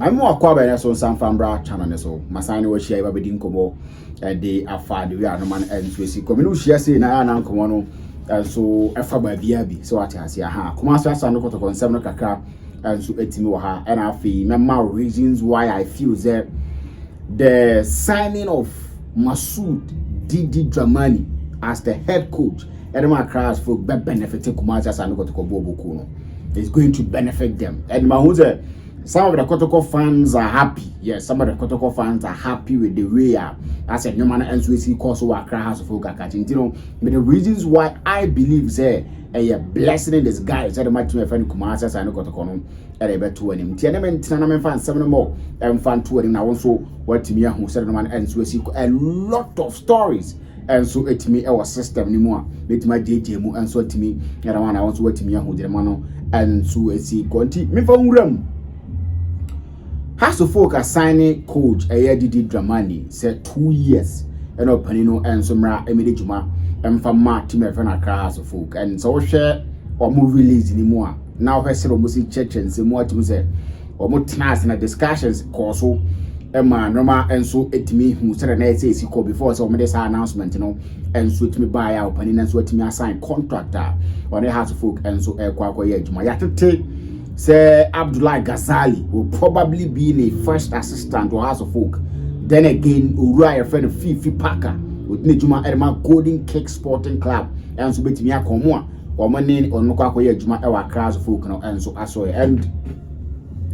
I'm more quabe so some fambra channel so masani we share ba bedin komo de afa de we anoman and so si kominu share say na na nkomo no so afa ba bia bi so ati ase ha kuma so asa no Kotoko nsem no kakra and so etimi wo ha and afi memma reasons why I feel that the signing of Didi Dramani as the head coach Edema Crash for benefiting Kumasi asa no Kotoko boku no is going to benefit them. And my some of the Kotoko fans are happy. Yes, some of the Kotoko fans are happy with the way I said no man and so see cause of Accra House of Folk catching. You know, but the reasons why I believe there a blessing in this guy said my to my friend Kumasi and Kotoko no and a better him. Tianamen fan 7 more and fan 2 and now also what to me who said no man and so see a lot of stories. And so it me our system anymore. Let my DJ mu and so to me and I want to wait me who the mano and so see conti me from room. House of Folk assigning coach Didi Dramani said 2 years and opening and some Emily Juma and from Mark to my friend Accra House of Folk and so share or move release anymore. Now her said almost church and some more to say or more tenants in discussions cause so Emma Roma and so it me who said an essay he called before so made this announcement and so it me buy out opening and so it me assign contractor on the House of Folk and so Kwakwa Juma you have to take Sir Abdullah Ghazali will probably be the first assistant to House of Folk. Then again, Uriah friend Fifi Parker with Nijuma Edema Golden Cake Sporting Club and so bet me a commoa or money or no Juma our House of Folk and so I saw and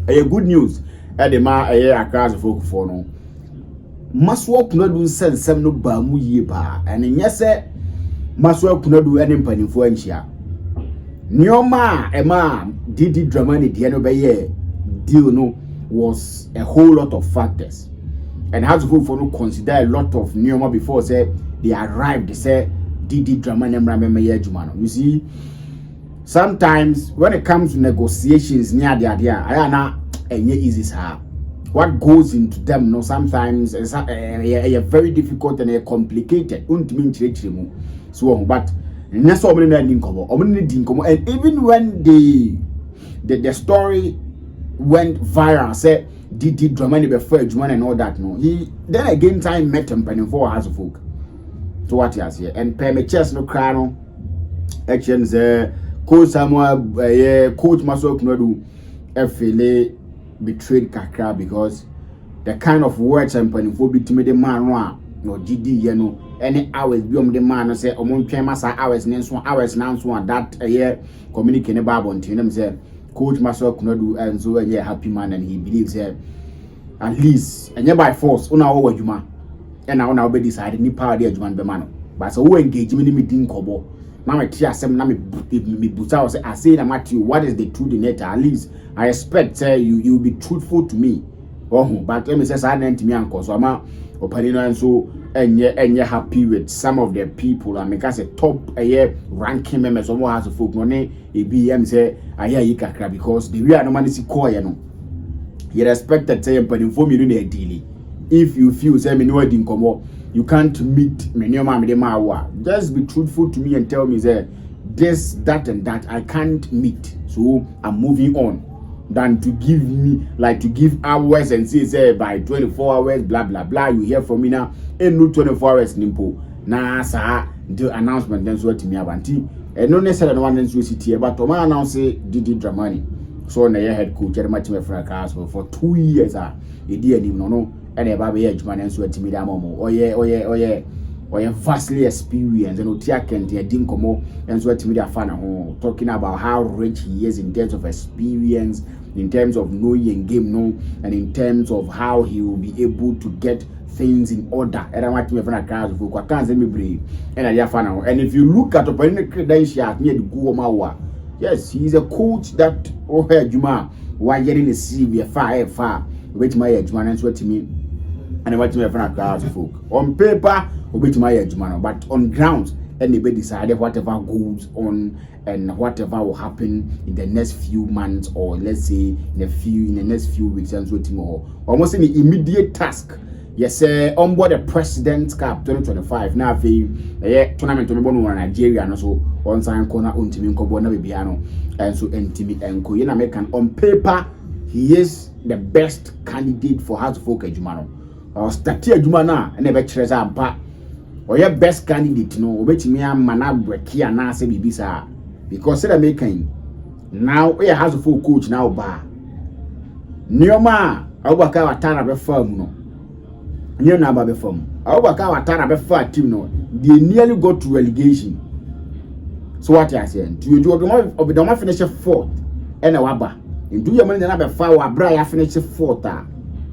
a good news Edema a House of Folk for no. Maswell Konadu send some no bamu ye ba and yes, sir, Maswell Konadu any influential. Nyoma Emma Didi Dramani the deal no was a whole lot of factors and House of Folk for no consider a lot of Nyoma before say they arrived they say Didi Dramani Mrameme Jumano. You see sometimes when it comes to negotiations near the idea I na easy sir. What goes into them no sometimes is a very difficult and a complicated so but and even when the story went viral, said Didi Dramani before Juman and all that, no, he then again time met him penny for House of Folk. So what he has here and pay me chest no crown actions coach Samuel coach Maswell Konadu FLA betrayed Kakra because the kind of words and penny for between the man no Didi you know any hours beyond the man say omon twema hours now so that communicate about on him say coach Maswell Konadu and so a happy man and he believes at least and by force una wo adwuma and now be decide ni power the adwuma be man but so we engage me din kobo na me tia asem na me buta say I say na Matthew what is the truth in it at least I expect you will be truthful to me but let me say I didn't me anko so ama opinion and so and you're happy with some of the people and make us a top ranking members of House of Folk no ne EBM say aya yikakra because the way no see call you know you respected say but inform you no daily if you feel say me no din komo you can't meet me no ma me ma just be truthful to me and tell me say this that and that I can't meet so I'm moving on than to give hours and say by 24 hours blah blah blah you hear from me now and no 24 hours nimpo na sa the announcement then so to me abanti and no necessarily one then so city but to man announce Didi Dramani so na head coach at match for 2 years e dey anim no and e ba be adwuma then so to me da momo oye vastly experienced and Otia Kent din komo and so to me da fan ho talking about how rich he is in terms of experience, in terms of knowing game no, and in terms of how he will be able to get things in order. And I want to me cars for can't me brave and I fan and if you look at the credentials near the Guomawa, yes, he's a coach that Juma why getting a CV far which my Juma and so to me and I want to me cars folk on paper obey my ejumano but on grounds anybody decided whatever goes on and whatever will happen in the next few months or let's say in the next few weeks and so tomorrow almost an immediate task yes on board the President's Cup 2025 now tournament to Nigeria and so on sign corner untimi nkobo na bibiano and so entimi enko you na make on paper he is the best candidate for House of Folk Ejumano. Or Stati Ejumana and never treasure ampa. Or your best candidate no which me a mana breki and say bibisa. Because said American now we House of Folk coach now bar. Nioma Obaka Watana be firm no. Near Naba be firm. Obaka Watana be far team no. They nearly got to relegation. So what I saying? To you do the one finish fourth and a waba. And do your money number 5 or Brian finish fourth.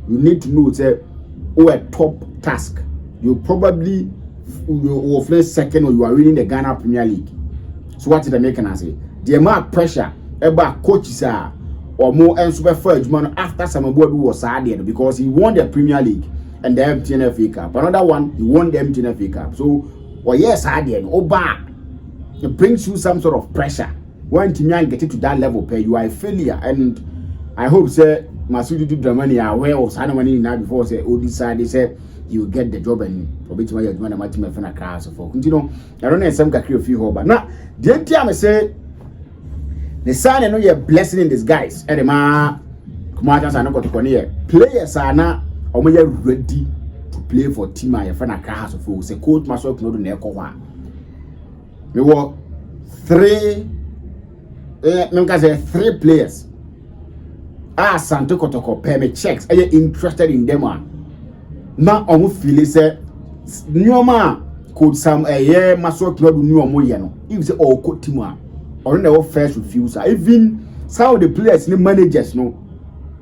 You need to know say a top task. You probably will finish second or you are winning the Ghana Premier League. So what did the American say? The amount of pressure about coaches are or more and super first man after some boy was sad because he won the Premier League and the MTN FA Cup. Another one, he won the MTN FA Cup. So yes, I did. It brings you some sort of pressure. When Timian get it to that level, you are a failure. And I hope, say, Masudi Dramani are aware of Sanamani now before say, oh, decide they say you will get the job and obey my man, my team, and a class of folk. You know, I don't know some can create a few hope, but now the time I say the sign and know you're blessing in disguise. And the man, Kumatas are not going to come here. Players are now ready to play for team and friend a class of folk. Say, coach, myself, no, the Neko. We were three players. Santo Kotoko pay me checks. Are you interested in them? Now, I feel say, Nyoma could some a year Maso Club new Moyano. If they all could Tima or no first refusal. Even some of the players, the managers, no,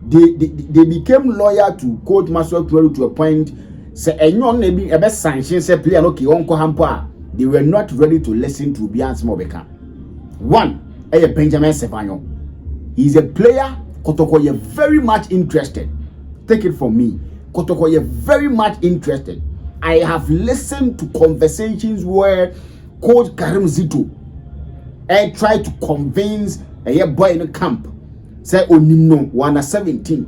they became loyal to Coach Maso Club to a point. Say, a young maybe a best sanction, say, player, okay, Uncle Hampa. They were not ready to listen to Bian's Mobeka. One, Benjamin Sevanyo. He's a player, Kotoko, you're very much interested. Take it from me. Kotoko, you're very much interested. I have listened to conversations where Coach Karim Zito tried to convince a boy in the camp. Say, Onimno, 117.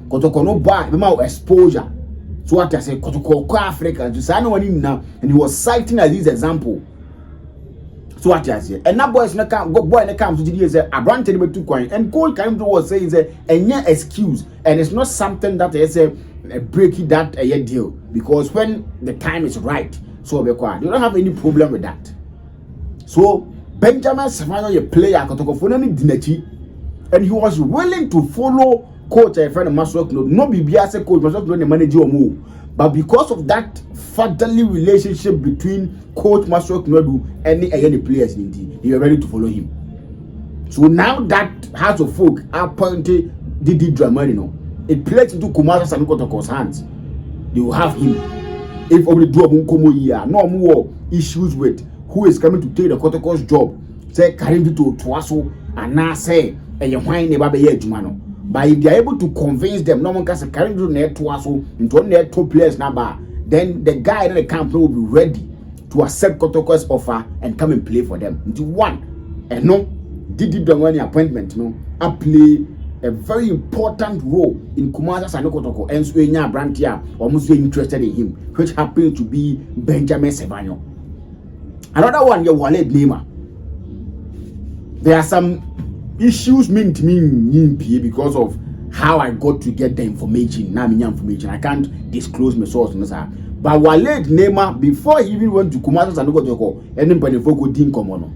Kotoko no boy, remember exposure. So what I say, Kotoko Africa, just I know now, and he was citing as this example. So what I say, and that boy is not come, go boy in the camp to Didi say, I granted him 2 coins, and Cole came to was saying, a excuse, and it's not something that is a breaking that a year deal, because when the time is right, so be quiet. You don't have any problem with that. So Benjamin Savano, a player, Kotoko Fonani Dinechi, and he was willing to follow Coach a friend of Maswell no BBS coach Maswell the manager or move. But because of that fatherly relationship between Coach Maswell and any players in the, they were ready to follow him. So now that House of Folk appointed Didi Dramanino, it plays into Kumasa Sanukotoko's hands. They will have him. If only do a no more issues with who is coming to take the Kotoko's job, say Karim to Twaso and now say a wine never be Jumano. But if they are able to convince them, no one can say carry to net to us into net 2 players number, then the guy in the camp will be ready to accept Kotoko's offer and come and play for them. Into one, and no, Didi Dongwani appointment, no, I play a very important role in Kumasa Sano Kotoko and Swenya Brantia, almost interested in him, which happened to be Benjamin Sevanyo. Another one, your wallet Nema. There are some issues mean to me because of how I got to get the information. Now information. I can't disclose my source. But Walid Nema, before he even went to Kumasa Sanoko, anybody for didn't come on.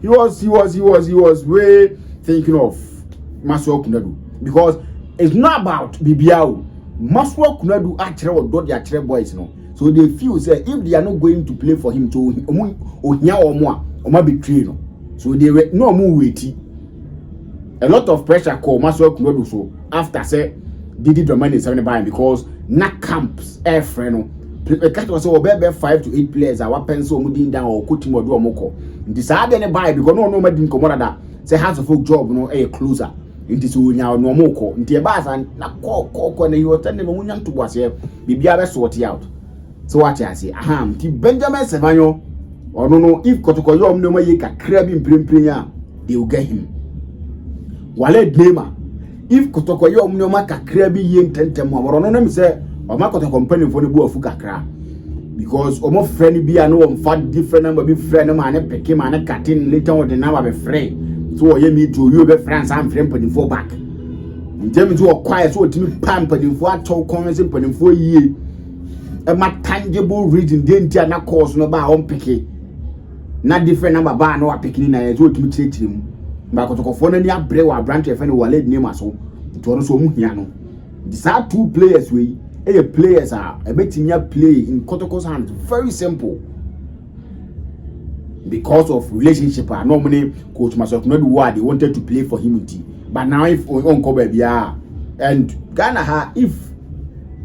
He was way thinking of Maswell Konadu. Because it's not about BBL. Maswell Konadu actually or do their actual boys, no. So they feel say if they are not going to play for him to or might be trained. So they were no more waiting. A lot of pressure called Maswell Konadu so after say Didi Dramani is 70 because na camps air friend. The cat was over 5 to 8 players. Our pencil moving down or cutting or do a moko. Decided any buy because no didn't come out that. Say has a folk job, no a closer. Into so now no moko. Into a bass and na call and you were telling them to was here. Bibia sort out. So what I say, Benjamin Sevanyo. Or no, if Kotoko Yom no make a crab in player, they will get him. Wale Nema. If Kotoko Yom no make a crabby yen tentem, or no, say, or make a company for the boy of Fukakra. Because almost friendly be a no fat different number be friend man and pick him and a cutting later on the number of a friend. So I mean to you be friends and friend putting for back. Ntemi to quiet so otimi pam panimfo atɔ convention panimfo yie e ma tangible reason dey ntia na course no ba on peke na different number ba na wa peke ni na ye so otimi kyerɛkyerɛ mu ba Kotoko na ni abrɛ wa branch e fa no wallet name aso to no so mu hia no these are two players we players are ebetimi play in Kotoko's hands very simple because of relationship normally coach myself not what they wanted to play for him but now if on cover bia and Ghana if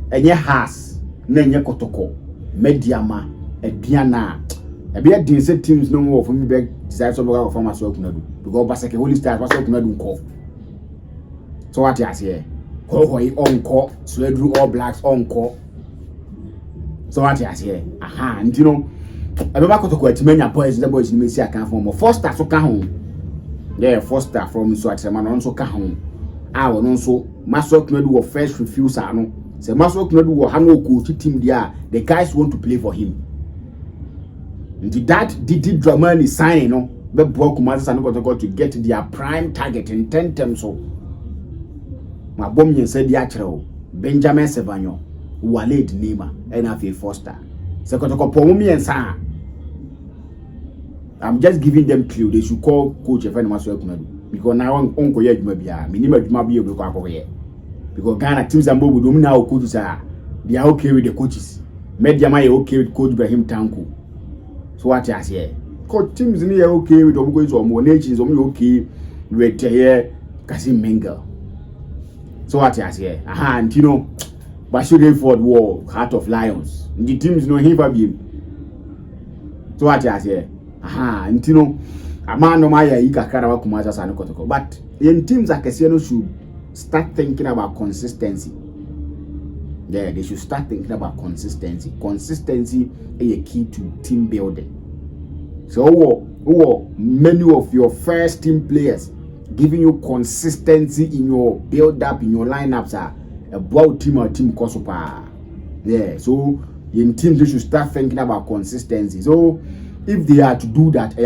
enye has na enye Kotoko mediama ediana e be dey say teams no more for me be decide so go for myself Konadu because basake holy stars myself Konadu nko so what you say hohoi onko so edru all blacks onko so what you say aha you know Abeba Kotoko atimanya boys the boys ni mesi aka from Foster so ka ho yeah Foster from so atema no so ka ho a wono so Maxwell Konadu wo first refusal no say Maxwell Konadu wo ha no coach team dia the guys want to play for him and that Didi Dramani signing no be block Kumasi and Kotoko to get their prime target in 10 terms so ma bom yen say dia kire Benjamin Sebanyo Walid Nima and afi Foster say Kotoko pomo yensa I'm just giving them clue. They should call coach if any Maxwell Konadu because now on koye adwuma bia minima adwuma bia be kwa koye because Ghana teams and bobu do now coaches are they are okay with the coaches media man okay with coach Ibrahim Tanko so what you say coach teams ni okay with obugo is omo nations omo okay with here Kasim Mengel so what you say aha and you know Bashir Ford war Heart of Lions the teams no him for him so what you say aha ntino amano maya ikakara wa Kumasi sana Kotoko but in teams akese no should start thinking about consistency yeah they should start thinking about consistency is a key to team building so many of your first team players giving you consistency in your build up in your lineups are about team or team kosopa yeah so in teams they should start thinking about consistency so if they are to do that, you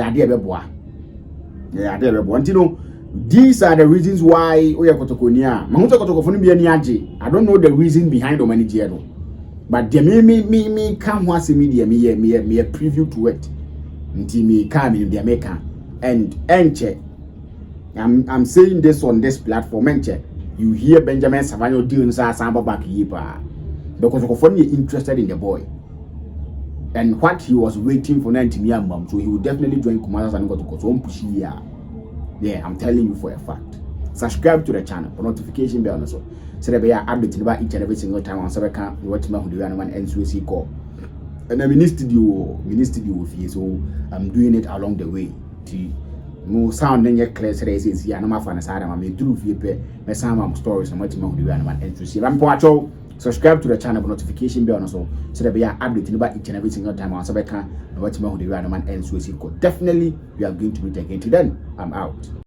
know, these are the reasons why Oya Kotoko niya. Mahuta Kotoko funi biya niyaje. I don't know the reason behind the manager, but the me come once media me a preview to it. Nti me come in the America and enche. I'm saying this on this platform. Enche, you hear Benjamin Savanyo doing samba back yipa because Kotoko funi interested in the boy. And what he was waiting for 90 million, so he would definitely join Kumasi and Kotoko. So push here. Yeah, I'm telling you for a fact. Subscribe to the channel for notification bell also. So that we are updated about each and every single time on Sabeka. We watch my video and NCC call. And I'm in studio with you, so I'm doing it along the way. To no sound then get clear. So they say, "Yeah, I'm not fan of Sada. I'm through VIP. My sound stories and watch my video and NCC. I'm Poacho." Subscribe to the channel for notification bell also so that we are updating about each and every single time on Sabeka and watch my video and NCC code. Definitely we are going to meet again. Till then, I'm out.